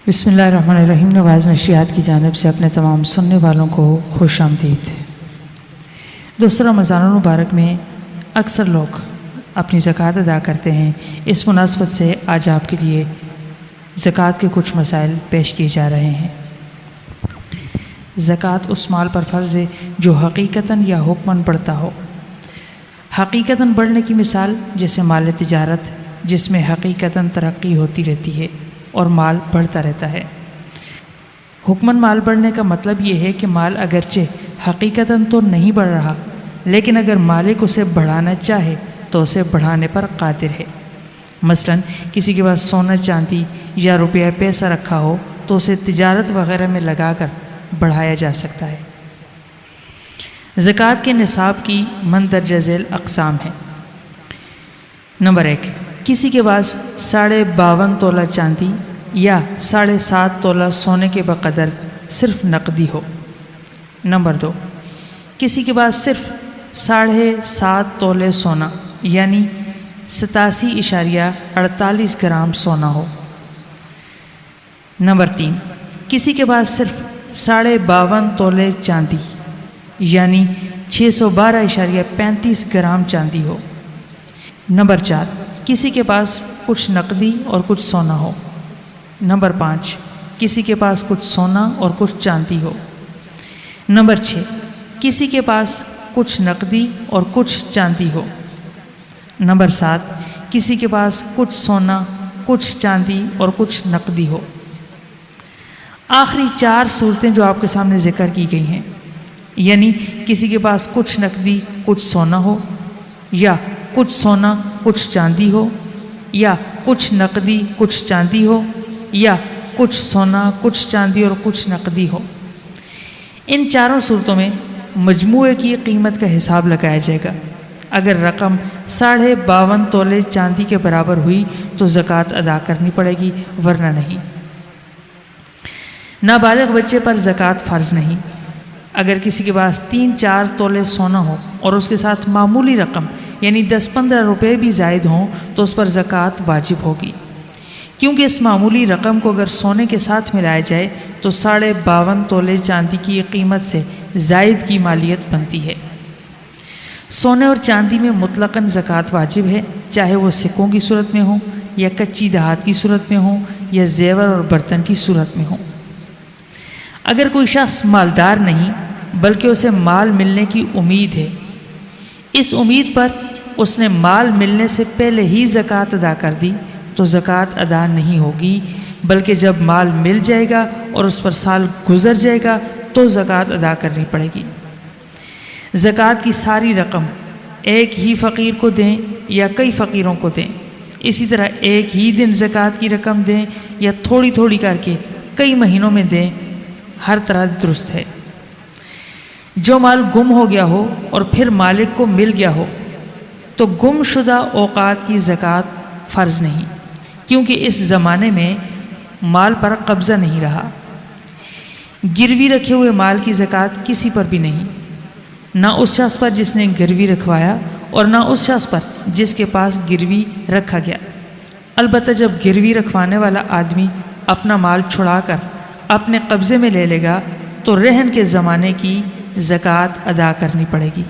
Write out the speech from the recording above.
بسم اللہ الرحمن الرحیم۔ نواز نشریات کی جانب سے اپنے تمام سننے والوں کو خوش آمدید۔ دوستو، رمضان المبارک میں اکثر لوگ اپنی زکوٰۃ ادا کرتے ہیں۔ اس مناسبت سے آج آپ کے لیے زکوٰۃ کے کچھ مسائل پیش کیے جا رہے ہیں۔ زکوٰۃ اس مال پر فرض ہے جو حقیقتاً یا حکماً بڑھتا ہو۔ حقیقتاً بڑھنے کی مثال جیسے مال تجارت، جس میں حقیقتاً ترقی ہوتی رہتی ہے اور مال بڑھتا رہتا ہے۔ حکماً مال بڑھنے کا مطلب یہ ہے کہ مال اگرچہ حقیقتاً تو نہیں بڑھ رہا، لیکن اگر مالک اسے بڑھانا چاہے تو اسے بڑھانے پر قادر ہے۔ مثلاً کسی کے پاس سونا چاندی یا روپیہ پیسہ رکھا ہو تو اسے تجارت وغیرہ میں لگا کر بڑھایا جا سکتا ہے۔ زکوٰۃ کے نصاب کی مندرجہ ذیل اقسام ہیں۔ نمبر 1، کسی کے پاس 52.5 تولہ چاندی یا 7.5 تولہ سونے کے بقدر صرف نقدی ہو۔ نمبر 2، کسی کے پاس صرف 7.5 تولے سونا یعنی 87.48 گرام سونا ہو۔ نمبر 3، کسی کے پاس صرف 52.5 تولے چاندی یعنی 612.35 گرام چاندی ہو۔ نمبر 4، کسی کے پاس کچھ نقدی اور کچھ سونا ہو۔ نمبر 5، کسی کے پاس کچھ سونا اور کچھ چاندی ہو۔ نمبر 6، کسی کے پاس کچھ نقدی اور کچھ چاندی ہو۔ نمبر 7، کسی کے پاس کچھ سونا، کچھ چاندی اور کچھ نقدی ہو۔ آخری 4 صورتیں جو آپ کے سامنے ذکر کی گئی ہیں، یعنی کسی کے پاس کچھ نقدی کچھ سونا ہو، یا کچھ سونا کچھ چاندی ہو، یا کچھ نقدی کچھ چاندی ہو، یا کچھ سونا کچھ چاندی اور کچھ نقدی ہو، ان 4 صورتوں میں مجموعے کی قیمت کا حساب لگایا جائے گا۔ اگر رقم 52.5 تولے چاندی کے برابر ہوئی تو زکوٰۃ ادا کرنی پڑے گی، ورنہ نہیں۔ نابالغ بچے پر زکوٰۃ فرض نہیں۔ اگر کسی کے پاس 3-4 تولے سونا ہو اور اس کے ساتھ معمولی رقم یعنی 10-15 روپے بھی زائد ہوں تو اس پر زکوٰۃ واجب ہوگی، کیونکہ اس معمولی رقم کو اگر سونے کے ساتھ ملایا جائے تو 52.5 تولے چاندی کی قیمت سے زائد کی مالیت بنتی ہے۔ سونے اور چاندی میں مطلقاً زکوٰۃ واجب ہے، چاہے وہ سکوں کی صورت میں ہوں یا کچی دھات کی صورت میں ہوں یا زیور اور برتن کی صورت میں ہوں۔ اگر کوئی شخص مالدار نہیں بلکہ اسے مال ملنے کی امید ہے، اس امید پر اس نے مال ملنے سے پہلے ہی زکوٰۃ ادا کر دی تو زکوٰۃ ادا نہیں ہوگی، بلکہ جب مال مل جائے گا اور اس پر سال گزر جائے گا تو زکوٰۃ ادا کرنی پڑے گی۔ زکوٰۃ کی ساری رقم ایک ہی فقیر کو دیں یا کئی فقیروں کو دیں، اسی طرح ایک ہی دن زکوٰۃ کی رقم دیں یا تھوڑی تھوڑی کر کے کئی مہینوں میں دیں، ہر طرح درست ہے۔ جو مال گم ہو گیا ہو اور پھر مالک کو مل گیا ہو تو گم شدہ اوقات کی زکوٰۃ فرض نہیں، کیونکہ اس زمانے میں مال پر قبضہ نہیں رہا۔ گروی رکھے ہوئے مال کی زکوٰۃ کسی پر بھی نہیں، نہ اس شخص پر جس نے گروی رکھوایا اور نہ اس شخص پر جس کے پاس گروی رکھا گیا۔ البتہ جب گروی رکھوانے والا آدمی اپنا مال چھڑا کر اپنے قبضے میں لے لے گا تو رہن کے زمانے کی زکوٰۃ ادا کرنی پڑے گی۔